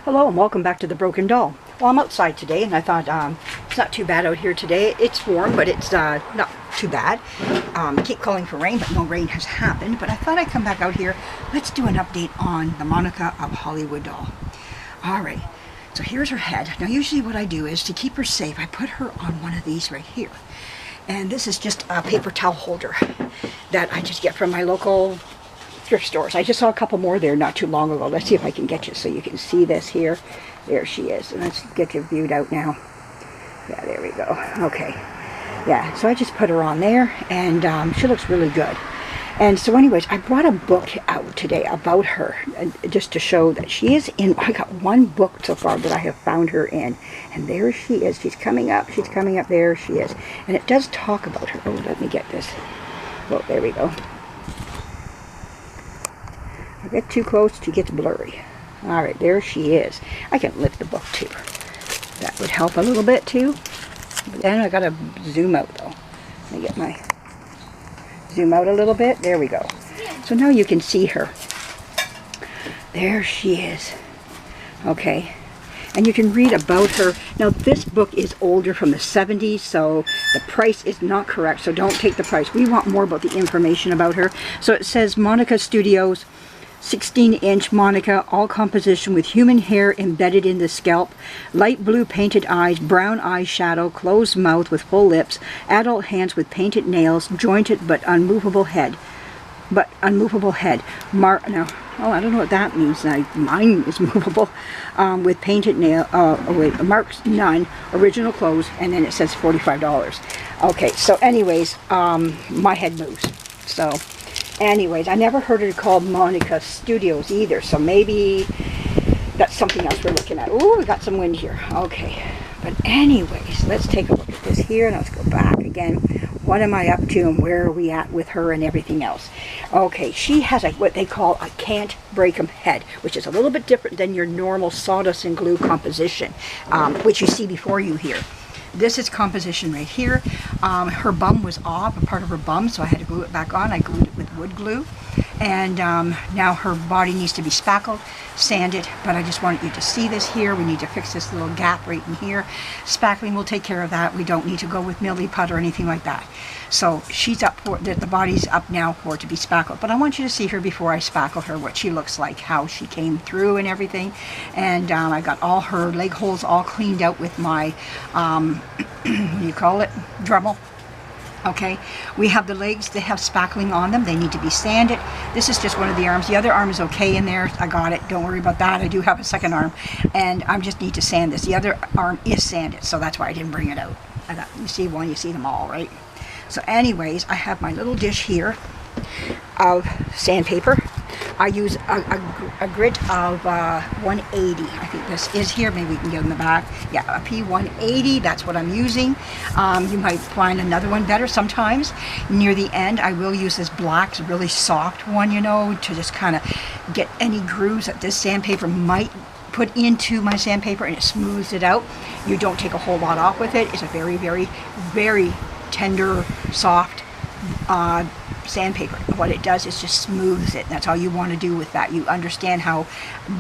Hello and welcome back to The Broken Doll. Well, I'm outside today and I thought it's not too bad out here today. It's warm, but it's not too bad. Keep calling for rain, but no rain has happened. But I thought I'd come back out here. Let's do an update on the Monica of Hollywood doll. Alright, so here's her head. Now usually what I do is to keep her safe, I put her on one of these right here. And this is just a paper towel holder that I just get from my local thrift stores. I just saw a couple more there not too long ago. Let's see if I can get you so you can see this here. There she is. And let's get you viewed out now. Yeah, there we go. Okay. Yeah, so I just put her on there and she looks really good. And so anyways, I brought a book out today about her just to show that she is in. I got one book so far that I have found her in. And there she is. She's coming up. She's coming up. There she is. And it does talk about her. Oh, let me get this. Oh, there we go. I get too close, she gets blurry. Alright, there she is. I can lift the book too. That would help a little bit too. But then I gotta zoom out though. Let me get my zoom out a little bit. There we go. So now you can see her. There she is. Okay. And you can read about her. Now this book is older, from the 70s, so the price is not correct, so don't take the price. We want more about the information about her. So it says Monica Studios 16-inch Monica, all composition with human hair embedded in the scalp, light blue painted eyes, brown eyeshadow, closed mouth with full lips, adult hands with painted nails, jointed but unmovable head. Now, I don't know what that means. Mine is movable. With painted nail, marks none, original clothes, and then it says $45. Okay, so anyways, my head moves. So anyways, I never heard it called Monica Studios either, so maybe that's something else we're looking at. Ooh, we got some wind here. Okay, but anyways, let's take a look at this here, and let's go back again. What am I up to, and where are we at with her and everything else? Okay, she has what they call a can't break 'em head, which is a little bit different than your normal sawdust and glue composition, which you see before you here. This is composition right here. Her bum was off, a part of her bum, so I had to glue it back on. I glued it with wood glue. And now her body needs to be spackled, sanded, but I just wanted you to see this here. We need to fix this little gap right in here. Spackling will take care of that. We don't need to go with Millie Put or anything like that. So she's up for, the body's up now for it to be spackled. But I want you to see her before I spackle her, what she looks like, how she came through and everything. And I got all her leg holes all cleaned out with my, what do you call it, Dremel. Okay, we have the legs, they have spackling on them, they need to be sanded. This is just one of the arms. The other arm is okay in there, I got it, don't worry about that. I do have a second arm, and I just need to sand this. The other arm is sanded, so that's why I didn't bring it out. You see one, you see them all, right? So anyways, I have my little dish here of sandpaper. I use a grit of 180. I think this is here. Maybe we can get in the back. Yeah, a P180. That's what I'm using. You might find another one better sometimes. Near the end, I will use this black, really soft one, you know, to just kind of get any grooves that this sandpaper might put into my sandpaper, and it smooths it out. You don't take a whole lot off with it. It's a very, very, very tender, soft sandpaper. What it does is just smooths it. That's all you want to do with that. You understand how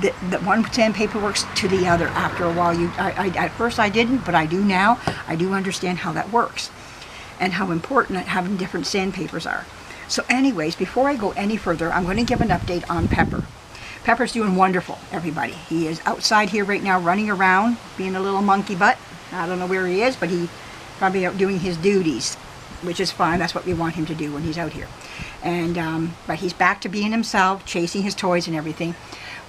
the one sandpaper works to the other. After a while, at first I didn't, but I do now. I do understand how that works and how important having different sandpapers are. So anyways, before I go any further, I'm going to give an update on Pepper. Pepper's doing wonderful, everybody. He is outside here right now running around, being a little monkey butt. I don't know where he is, but he's probably out doing his duties, which is fine. That's what we want him to do when he's out here. And but he's back to being himself, chasing his toys and everything.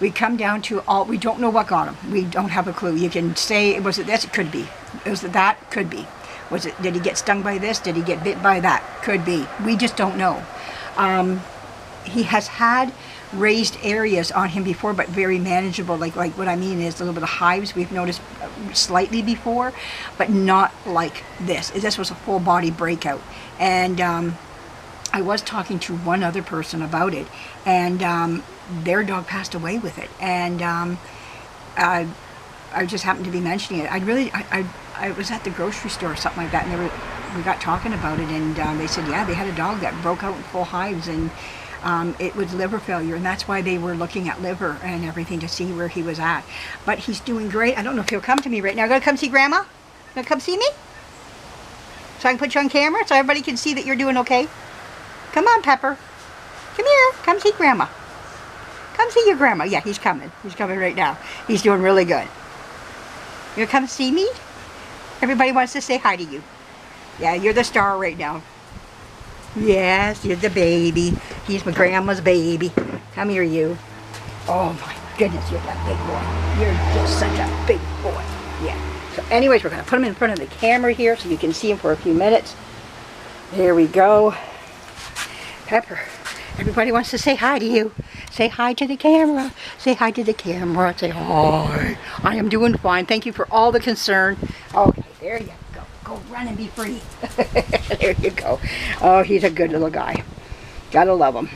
We come down to we don't know what got him. We don't have a clue. You can say, was it this? It could be. Was it that? Could be. Was it, did he get stung by this? Did he get bit by that? Could be. We just don't know. He has had raised areas on him before, but very manageable. Like what I mean is a little bit of hives we've noticed slightly before, but not like this. This was a full body breakout. And I was talking to one other person about it, and their dog passed away with it. And I just happened to be mentioning it. I was at the grocery store or something like that, and we got talking about it, and they said, yeah, they had a dog that broke out in full hives, and It was liver failure, and that's why they were looking at liver and everything to see where he was at. But he's doing great. I don't know if he'll come to me right now. Gonna come see Grandma? Gonna come see me? So I can put you on camera so everybody can see that you're doing okay? Come on, Pepper. Come here. Come see Grandma. Come see your grandma. Yeah, he's coming. He's coming right now. He's doing really good. You gonna come see me? Everybody wants to say hi to you. Yeah, you're the star right now. Yes, you're the baby. He's my grandma's baby. Come here, you. Oh my goodness, you're that big boy. You're just such a big boy. Yeah. So anyways, we're gonna put him in front of the camera here so you can see him for a few minutes. There we go. Pepper. Everybody wants to say hi to you. Say hi to the camera. Say hi to the camera. Say hi. I am doing fine. Thank you for all the concern. Okay, there you go. Go run and be free. There you go. Oh, he's a good little guy. Gotta love him.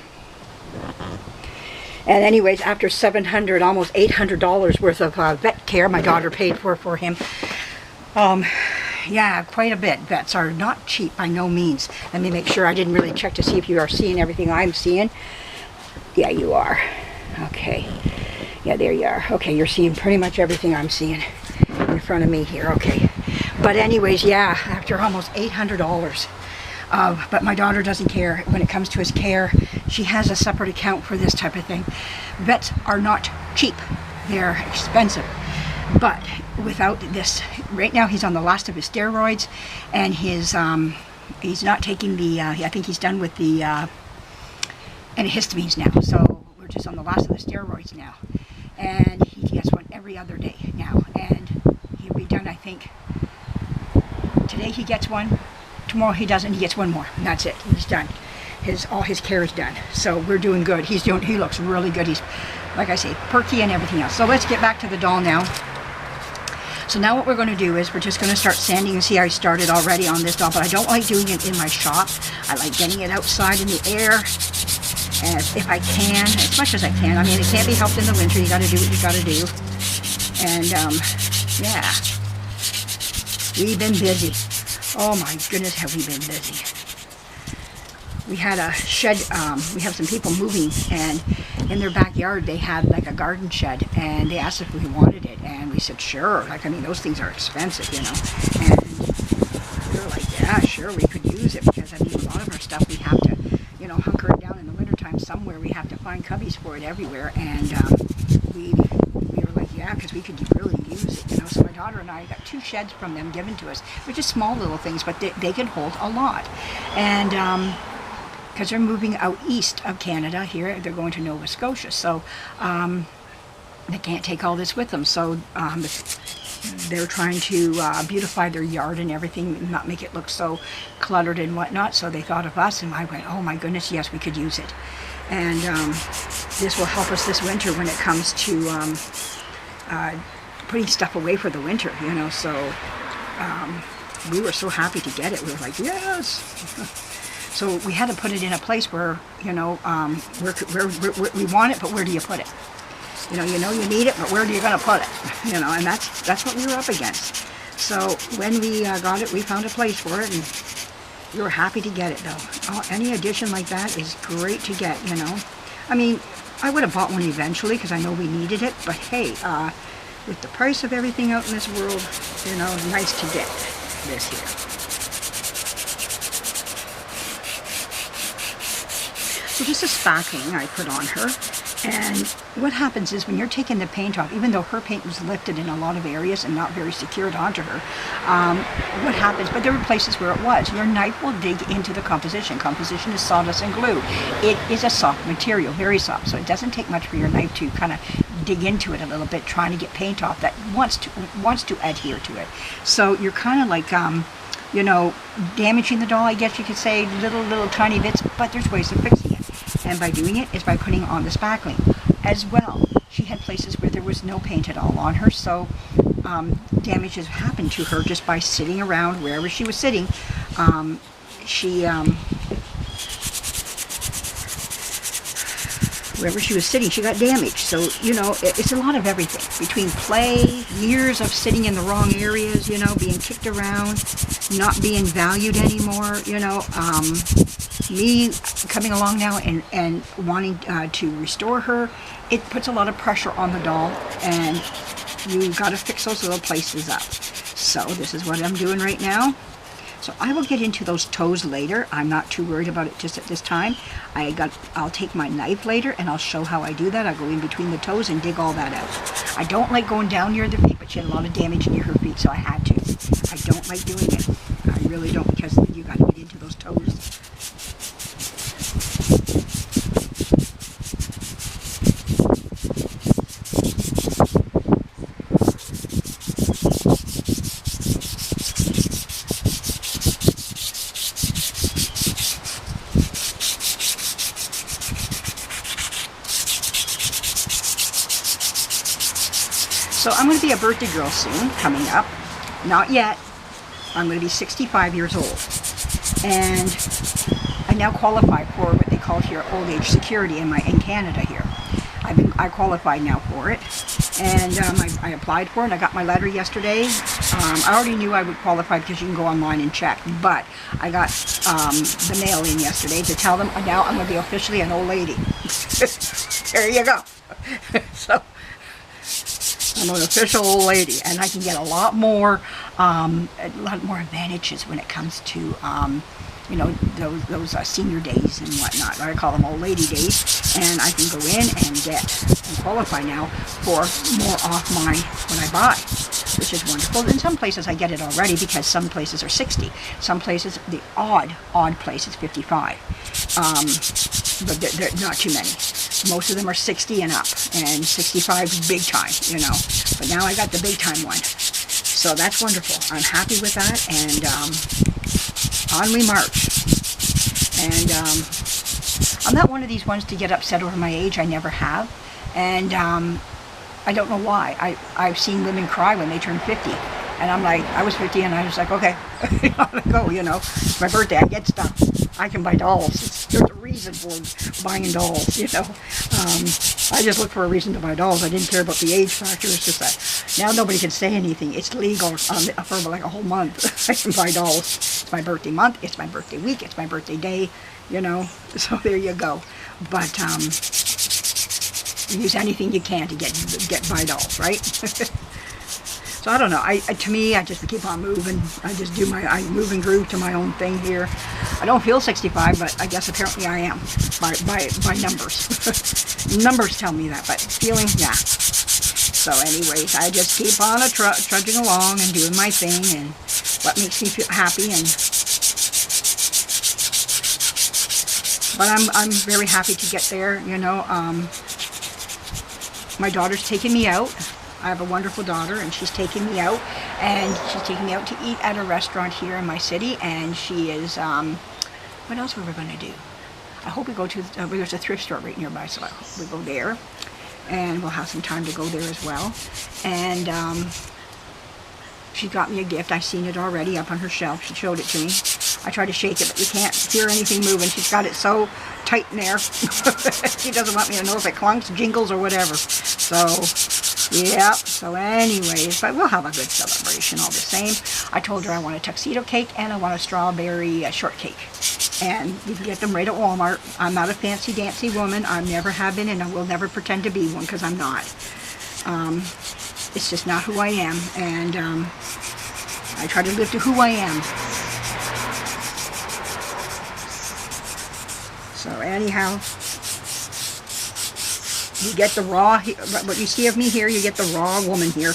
And anyways, after $700, almost $800 worth of vet care my daughter paid for him. Yeah, quite a bit. Vets are not cheap by no means. Let me make sure. I didn't really check to see if you are seeing everything I'm seeing. Yeah, you are. Okay. Yeah, there you are. Okay, you're seeing pretty much everything I'm seeing in front of me here. Okay. But anyways, yeah, after almost $800. But my daughter doesn't care when it comes to his care. She has a separate account for this type of thing. Vets are not cheap. They're expensive. But without this, right now he's on the last of his steroids, and his he's not taking the I think he's done with the antihistamines now, so we're just on the last of the steroids now, and he gets one every other day now, and he'll be done. I think today he gets one, tomorrow he doesn't, he gets one more, and that's it. He's done. All his care is done. So we're doing good. He looks really good. He's, like I say, perky and everything else. So let's get back to the doll now. So now what we're going to do is we're just going to start sanding. And see, I started already on this doll, but I don't like doing it in my shop. I like getting it outside in the air, as if I can, as much as I can. I mean, it can't be helped in the winter. You got to do what you got to do. And yeah, we've been busy. Oh my goodness, have we been busy? We had a shed, we have some people moving, and in their backyard they had like a garden shed, and they asked if we wanted it, and we said sure. Like, I mean, those things are expensive, you know, and we were like, yeah, sure, we could use it, because I mean, a lot of our stuff we have to, you know, hunker it down in the wintertime somewhere. We have to find cubbies for it everywhere, and we were like, yeah, because we could really use it, you know. So my daughter and I got 2 sheds from them given to us, which is small little things, but they can hold a lot. And because they're moving out east of Canada here, they're going to Nova Scotia, so they can't take all this with them. So they're trying to beautify their yard and everything, not make it look so cluttered and whatnot. So they thought of us, and I went, oh my goodness, yes, we could use it. And this will help us this winter when it comes to putting stuff away for the winter, you know. So we were so happy to get it. We were like, yes. So we had to put it in a place where, you know, where we want it, but where do you put it? You know you need it, but where do you gonna put it? You know, and that's what we were up against. So when we got it, we found a place for it, and we were happy to get it, though. Any addition like that is great to get, you know. I mean, I would have bought one eventually because I know we needed it, but hey, with the price of everything out in this world, you know, nice to get this here. So just a spackling I put on her, and what happens is when you're taking the paint off, even though her paint was lifted in a lot of areas and not very secured onto her, what happens, but there were places where it was, your knife will dig into the composition. Composition is sawdust and glue. It is a soft material, very soft, so it doesn't take much for your knife to kind of dig into it a little bit, trying to get paint off that wants to adhere to it. So you're kind of like, you know, damaging the doll, I guess you could say, little tiny bits, but there's ways of fixing it. And by doing it is by putting on the spackling. As well, she had places where there was no paint at all on her, so damages happened to her just by sitting around wherever she was sitting. wherever she was sitting, she got damaged. So, you know, it's a lot of everything. Between play, years of sitting in the wrong areas, you know, being kicked around, not being valued anymore, you know, me coming along now and wanting to restore her, it puts a lot of pressure on the doll, and you got to fix those little places up. So this is what I'm doing right now. So I will get into those toes later. I'm not too worried about it just at this time. I'll take my knife later and I'll show how I do that. I'll go in between the toes and dig all that out. I don't like going down near the feet, but she had a lot of damage near her feet, so I had to. I don't like doing it. I really don't, because you got to get into those toes. So I'm going to be a birthday girl soon, coming up. Not yet. I'm going to be 65 years old. And I now qualify for what they call here old age security in Canada here. I qualified now for it. And I applied for it and I got my letter yesterday. I already knew I would qualify because you can go online and check. But I got the mail in yesterday to tell them now I'm going to be officially an old lady. There you go. So I'm an official old lady, and I can get a lot more advantages when it comes to, you know, those senior days and whatnot. I call them old lady days, and I can go in and qualify now for more off when I buy, which is wonderful. In some places I get it already because some places are 60. Some places, the odd place is 55. But they're not too many. Most of them are 60 and up, and 65 is big time, you know. But now I got the big time one, so that's wonderful. I'm happy with that, and on we march. And I'm not one of these ones to get upset over my age. I never have, and I don't know why. I've seen women cry when they turn 50. And I'm like, I was 50 and I was like, okay, I gotta go, you know. It's my birthday, I get stuff. I can buy dolls. There's a reason for buying dolls, you know. I just look for a reason to buy dolls. I didn't care about the age factor. It's just that now nobody can say anything. It's legal for like a whole month. I can buy dolls. It's my birthday month. It's my birthday week. It's my birthday day, you know. So there you go. But use anything you can to get buy dolls, right? So I don't know. To me, I just keep on moving. I just do I move and groove to my own thing here. I don't feel 65, but I guess apparently I am by numbers. Numbers tell me that, but feeling, yeah. So anyways, I just keep on trudging along and doing my thing and what makes me feel happy. But I'm very happy to get there. You know, my daughter's taking me out. I have a wonderful daughter, and she's taking me out, and she's taking me out to eat at a restaurant here in my city, and she is, what else were we going to do? I hope we go to, there's a thrift store right nearby, so I hope we go there, and we'll have some time to go there as well. And she got me a gift. I've seen it already up on her shelf. She showed it to me. I tried to shake it, but you can't hear anything moving. She's got it so tight in there. She doesn't want me to know if it clunks, jingles, or whatever. So, yeah. So anyways, but we'll have a good celebration all the same. I told her I want a tuxedo cake and I want a strawberry shortcake. And you can get them right at Walmart. I'm not a fancy-dancy woman. I never have been, and I will never pretend to be one because I'm not. It's just not who I am. And I try to live to who I am. So anyhow, you get the raw, what you see of me here, you get the raw woman here.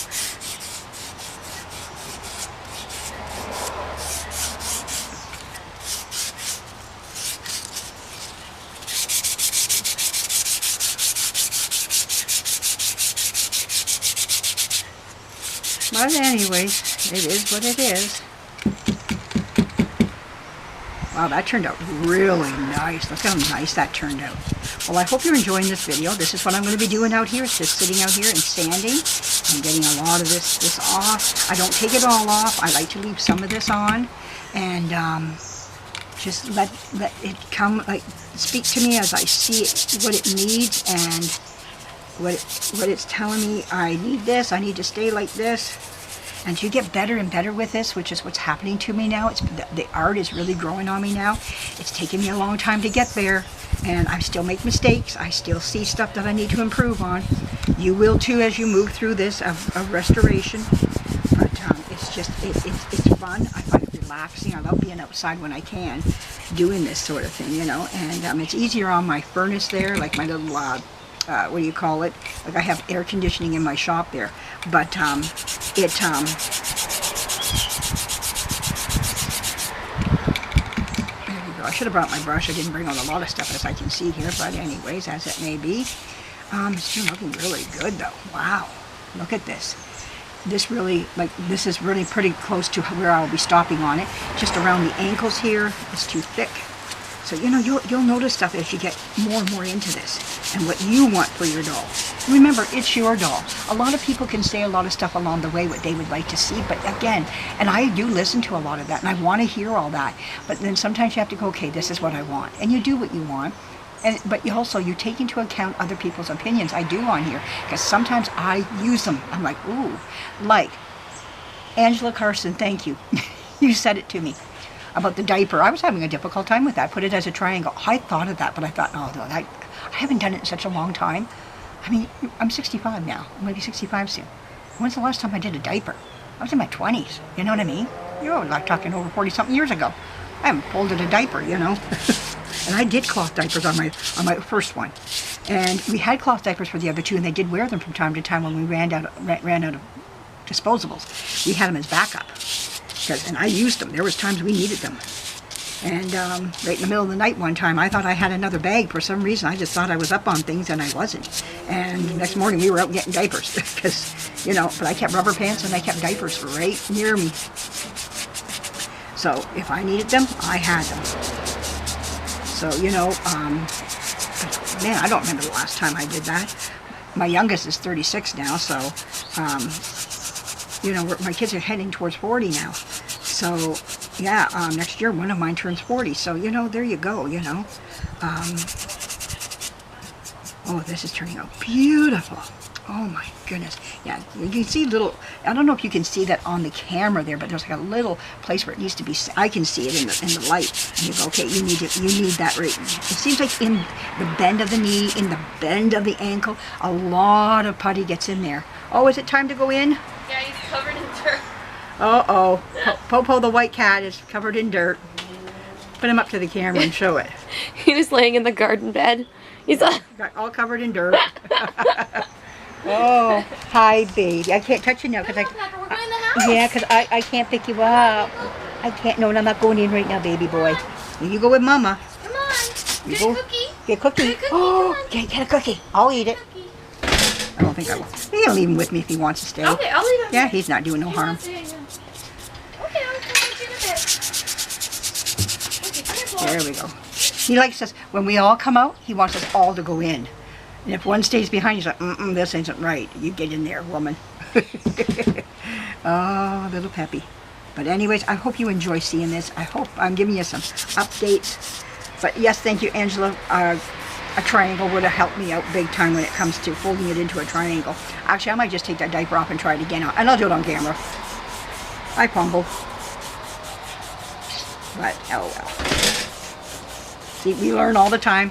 But anyways, it is what it is. Wow, that turned out really nice. Look how nice that turned out. Well, I hope you're enjoying this video. This is what I'm going to be doing out here. It's just sitting out here and sanding. I'm getting a lot of this off. I don't take it all off. I like to leave some of this on. And just let it come, like, speak to me as I see it, what it needs, and what it's telling me. I need this, I need to stay like this. And you get better and better with this, which is what's happening to me now. It's the art is really growing on me now. It's taken me a long time to get there, and I still make mistakes. I still see stuff that I need to improve on. You will too as you move through this of restoration. But it's just, it's fun. I find it relaxing. I love being outside when I can, doing this sort of thing, you know. And it's easier on my furnace there, like my little, what do you call it? Like I have air conditioning in my shop there. But there we go. I should have brought my brush. I didn't bring out a lot of stuff as I can see here, but anyways, as it may be. It's still looking really good though. Wow, look at this. This really, like, this is really pretty close to where I'll be stopping on it. Just around the ankles here, it's too thick. So, you know, you'll notice stuff as you get more and more into this and what you want for your doll. Remember, it's your doll. A lot of people can say a lot of stuff along the way, what they would like to see, but again, and I do listen to a lot of that, and I want to hear all that, but then sometimes you have to go, okay, this is what I want, and you do what you want. But you take into account other people's opinions. I do on here, because sometimes I use them. I'm like, ooh, like, Angela Carson, thank you. You said it to me about the diaper. I was having a difficult time with that. Put it as a triangle. I thought of that, but I thought, oh, no, I haven't done it in such a long time. I mean, I'm 65 now. I'm going to be 65 soon. When's the last time I did a diaper? I was in my 20s. You know what I mean? You're like talking over 40-something years ago. I haven't folded a diaper, you know. And I did cloth diapers on my first one. And we had cloth diapers for the other two, and they did wear them from time to time when we ran out of disposables. We had them as backup. And I used them. There was times we needed them. And right in the middle of the night one time, I thought I had another bag for some reason. I just thought I was up on things, and I wasn't. And the next morning, we were out getting diapers. Because, you know, but I kept rubber pants, and I kept diapers right near me. So if I needed them, I had them. So, you know, man, I don't remember the last time I did that. My youngest is 36 now, so, you know, my kids are heading towards 40 now. So, yeah, next year one of mine turns 40. So, you know, there you go, you know. Oh, this is turning out beautiful. Oh my goodness. Yeah, you can see little, I don't know if you can see that on the camera there, but there's like a little place where it needs to be, I can see it in the light. And you go, okay, you need that right. It seems like in the bend of the knee, in the bend of the ankle, a lot of putty gets in there. Oh, is it time to go in? Yeah, he's covered in dirt. Uh-oh. Popo the white cat is covered in dirt. Put him up to the camera and show it. He was laying in the garden bed. He's all covered in dirt. Oh, hi, baby. I can't touch you now because yeah, because I can't pick you up. I can't. No, I'm not going in right now, baby boy. You go with Mama. Come on. Get a cookie. Get a cookie. Get a cookie. Oh, get a cookie. I'll eat it. I don't think I will. He'll leave him with me if he wants to stay. Okay, I'll leave him. Yeah, he's not doing no harm. Okay, I'll come in a bit. There we go. He likes us, when we all come out, he wants us all to go in. And if one stays behind, he's like, this isn't right. You get in there, woman. Oh, little Peppy. But anyways, I hope you enjoy seeing this. I hope I'm giving you some updates. But yes, thank you, Angela. A triangle would have helped me out big time when it comes to folding it into a triangle. Actually, I might just take that diaper off and try it again. And I'll do it on camera. I fumble. But, oh well. See, we learn all the time.